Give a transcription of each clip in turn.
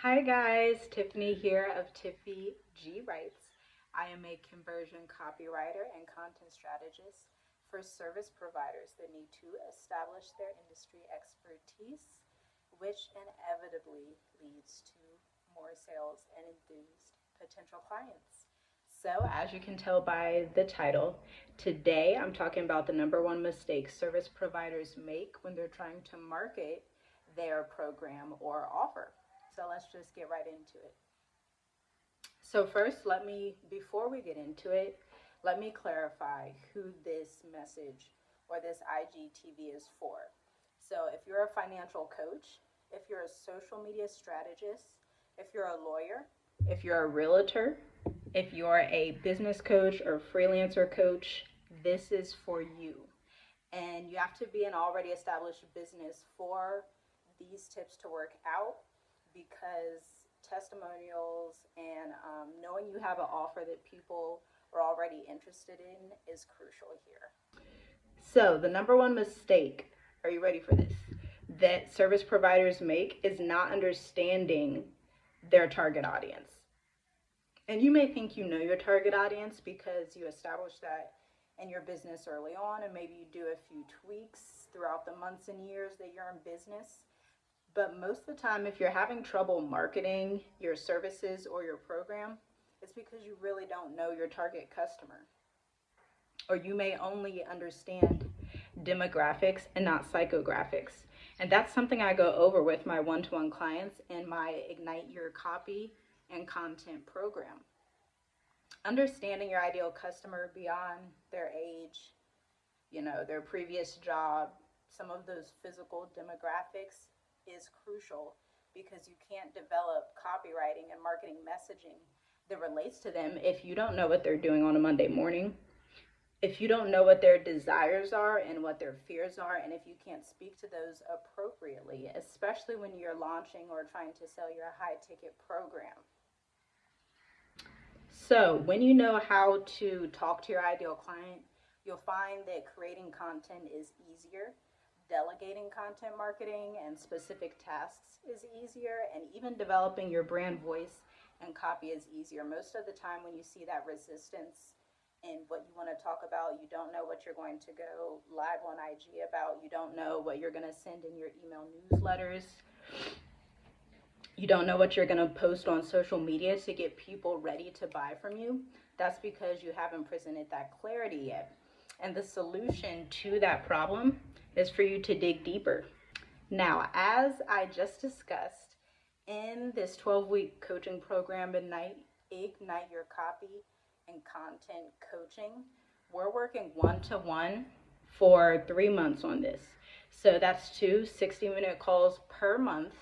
Hi guys, Tiffany here of Tiffy G Writes. I am a conversion copywriter and content strategist for service providers that need to establish their industry expertise, which inevitably leads to more sales and enthused potential clients. So, as you can tell by the title, today I'm talking about the number one mistake service providers make when they're trying to market their program or offer. So let's just get right into it. So first, before we get into it, let me clarify who this message or this IGTV is for. So if you're a financial coach, if you're a social media strategist, if you're a lawyer, if you're a realtor, if you're a business coach or freelancer coach, this is for you. And you have to be an already established business for these tips to work out because testimonials and knowing you have an offer that people are already interested in is crucial here. So, the number one mistake, are you ready for this? That service providers make is not understanding their target audience. And you may think you know your target audience because you established that in your business early on, and maybe you do a few tweaks throughout the months and years that you're in business. But most of the time, if you're having trouble marketing your services or your program, it's because you really don't know your target customer. Or you may only understand demographics and not psychographics. And that's something I go over with my one to one clients in my Ignite Your Copy and Content program. Understanding your ideal customer beyond their age, their previous job, some of those physical demographics is crucial because you can't develop copywriting and marketing messaging that relates to them if you don't know what they're doing on a Monday morning, if you don't know what their desires are and what their fears are, and if you can't speak to those appropriately, especially when you're launching or trying to sell your high ticket program. So, when you know how to talk to your ideal client, you'll find that creating content is easier, delegating content marketing and specific tasks is easier, and even developing your brand voice and copy is easier. Most of the time, when you see that resistance in what you want to talk about, you don't know what you're going to go live on IG about, you don't know what you're going to send in your email newsletters. You don't know what you're going to post on social media to get people ready to buy from you. That's because you haven't presented that clarity yet. And the solution to that problem is for you to dig deeper. Now, as I just discussed in this 12-week coaching program, Ignite Your Copy and Content Coaching, we're working one-to-one for 3 months on this. So that's 2 60-minute calls per month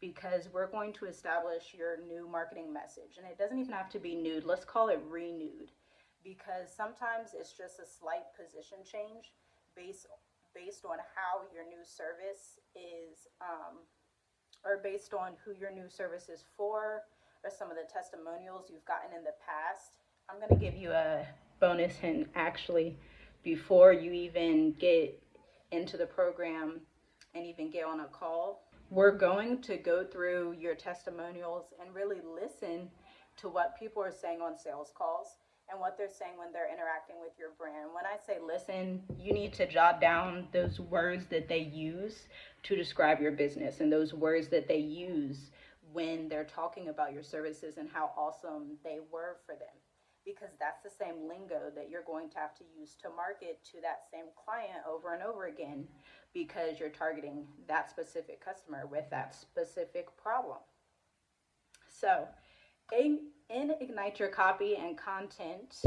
because we're going to establish your new marketing message. And it doesn't even have to be nude. Let's call it renewed, because sometimes it's just a slight position change based on how your new service is, or based on who your new service is for, or some of the testimonials you've gotten in the past. I'm going to give you a bonus hint actually before you even get into the program and even get on a call. We're going to go through your testimonials and really listen to what people are saying on sales calls and what they're saying when they're interacting with your brand. When I say listen, you need to jot down those words that they use to describe your business and those words that they use when they're talking about your services and how awesome they were for them. Because that's the same lingo that you're going to have to use to market to that same client over and over again, because you're targeting that specific customer with that specific problem. So, in Ignite Your Copy and Content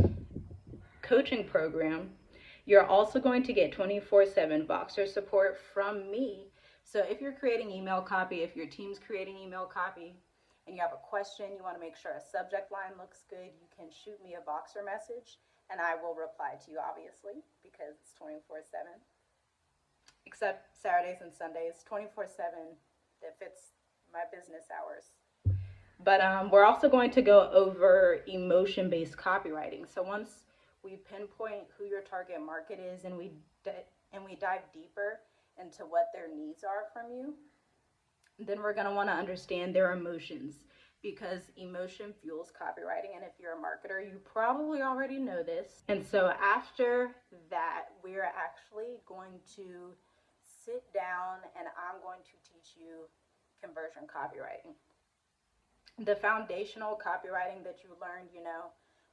coaching program, you're also going to get 24/7 Voxer support from me. So if you're creating email copy, if your team's creating email copy, and you have a question, you want to make sure a subject line looks good, you can shoot me a Voxer message and I will reply to you, obviously, because it's 24/7. Except Saturdays and Sundays, 24/7 that fits my business hours. But we're also going to go over emotion-based copywriting. So once we pinpoint who your target market is and we dive deeper into what their needs are from you, Then we're going to want to understand their emotions, because emotion fuels copywriting. And if you're a marketer, you probably already know this. And so after that, we're actually going to sit down and I'm going to teach you conversion copywriting. The foundational copywriting that you learned,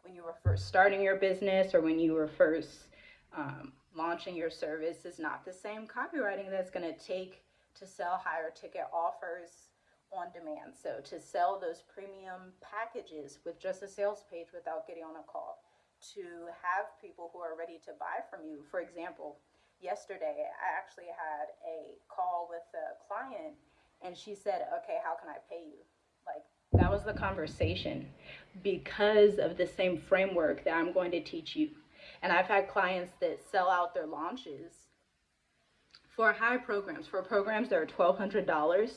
when you were first starting your business or when you were first launching your service, is not the same copywriting that's going to take to sell higher ticket offers on demand. So to sell those premium packages with just a sales page without getting on a call, to have people who are ready to buy from you. For example, yesterday I actually had a call with a client and she said, okay, how can I pay you? Like, that was the conversation because of the same framework that I'm going to teach you. And I've had clients that sell out their launches for high programs, for programs that are $1,200,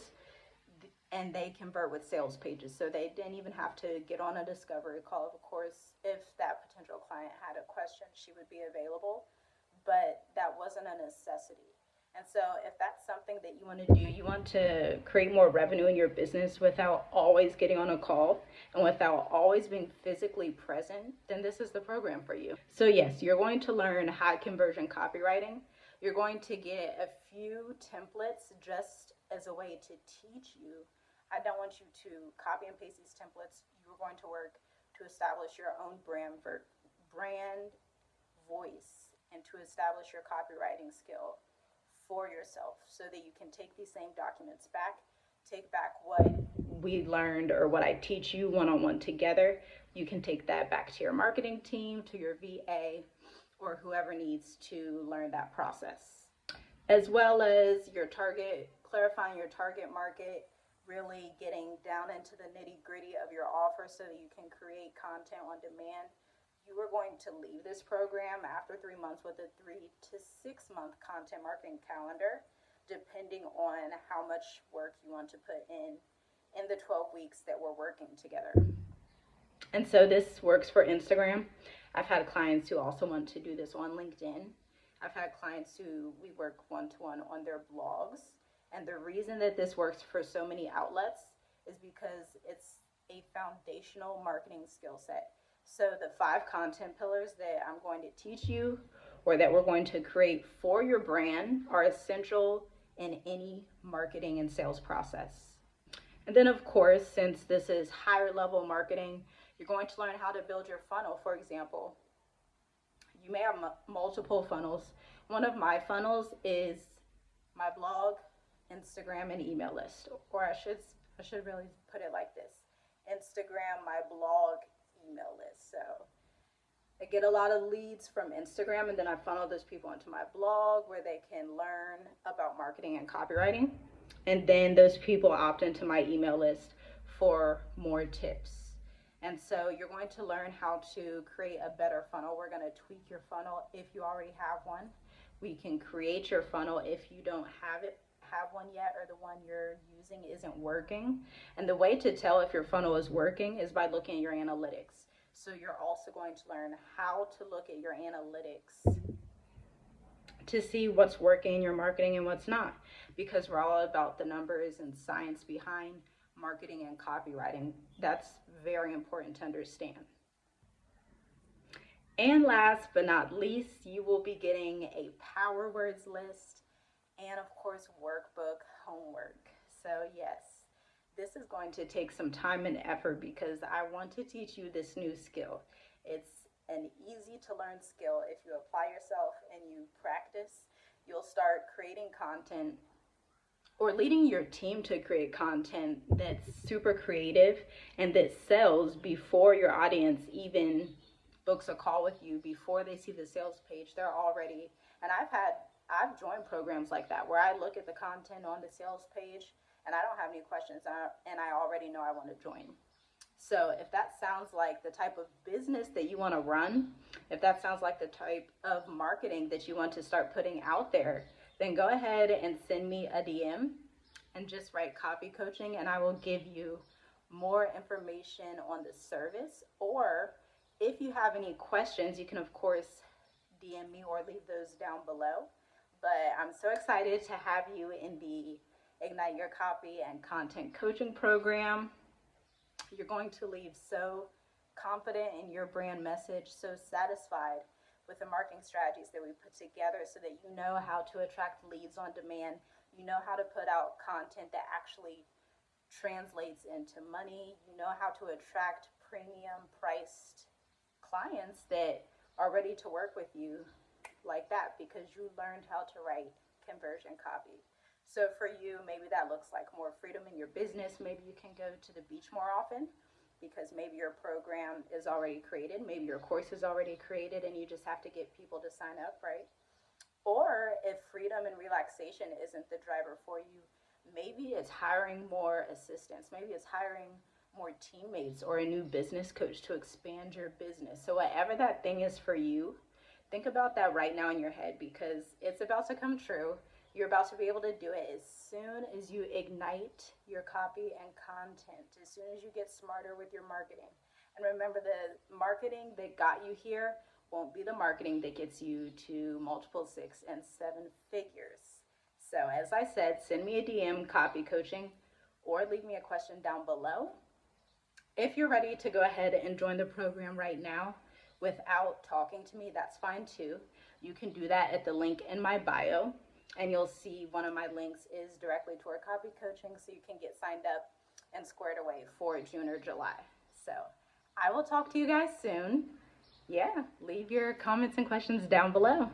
and they convert with sales pages. So they didn't even have to get on a discovery call. Of course, if that potential client had a question, she would be available, but that wasn't a necessity. And so if that's something that you want to do, you want to create more revenue in your business without always getting on a call and without always being physically present, then this is the program for you. So yes, you're going to learn high conversion copywriting. You're going to get a few templates just as a way to teach you. I don't want you to copy and paste these templates. You're going to work to establish your own brand voice and to establish your copywriting skill for yourself so that you can take these same documents back, take back what we learned or what I teach you one-on-one together. You can take that back to your marketing team, to your VA, or whoever needs to learn that process. As well as your target, clarifying your target market, really getting down into the nitty-gritty of your offer so that you can create content on demand. You are going to leave this program after 3 months with a 3 to 6 month content marketing calendar, depending on how much work you want to put in the 12 weeks that we're working together. And so this works for Instagram. I've had clients who also want to do this on LinkedIn. I've had clients who we work one-to-one on their blogs. And the reason that this works for so many outlets is because it's a foundational marketing skill set. So the 5 content pillars that I'm going to teach you or that we're going to create for your brand are essential in any marketing and sales process. And then, of course, since this is higher level marketing, you're going to learn how to build your funnel. For example, you may have multiple funnels. One of my funnels is my blog, Instagram, and email list. Or I should really put it like this: Instagram, my blog, email list. So I get a lot of leads from Instagram, and then I funnel those people into my blog where they can learn about marketing and copywriting. And then those people opt into my email list for more tips. And so you're going to learn how to create a better funnel. We're going to tweak your funnel if you already have one. We can create your funnel if you don't have one yet, or the one you're using isn't working. And the way to tell if your funnel is working is by looking at your analytics. So you're also going to learn how to look at your analytics to see what's working in your marketing and what's not, because we're all about the numbers and science behind marketing and copywriting. That's very important to understand. And last but not least, you will be getting a power words list and, of course, workbook homework. So yes, this is going to take some time and effort because I want to teach you this new skill. It's an easy to learn skill. If you apply yourself and you practice, you'll start creating content or leading your team to create content that's super creative and that sells before your audience even books a call with you. Before they see the sales page, they're already, and I've joined programs like that where I look at the content on the sales page and I don't have any questions and I already know I want to join. So if that sounds like the type of business that you want to run, if that sounds like the type of marketing that you want to start putting out there, then go ahead and send me a DM and just write copy coaching, and I will give you more information on the service. Or if you have any questions, you can, of course, DM me or leave those down below. But I'm so excited to have you in the Ignite Your Copy and Content Coaching Program. You're going to leave so confident in your brand message, so satisfied with the marketing strategies that we put together so that you know how to attract leads on demand. You know how to put out content that actually translates into money. You know how to attract premium priced clients that are ready to work with you like that because you learned how to write conversion copy. So for you, maybe that looks like more freedom in your business. Maybe you can go to the beach more often because maybe your program is already created. Maybe your course is already created and you just have to get people to sign up, right? Or if freedom and relaxation isn't the driver for you, maybe it's hiring more assistants. Maybe it's hiring more teammates or a new business coach to expand your business. So whatever that thing is for you, think about that right now in your head because it's about to come true. You're about to be able to do it as soon as you ignite your copy and content, as soon as you get smarter with your marketing. And remember, the marketing that got you here won't be the marketing that gets you to multiple 6 and 7 figures. So as I said, send me a DM, copy coaching, or leave me a question down below. If you're ready to go ahead and join the program right now without talking to me, that's fine too. You can do that at the link in my bio. And you'll see one of my links is directly toward copy coaching, so you can get signed up and squared away for June or July. So I will talk to you guys soon. Yeah, leave your comments and questions down below.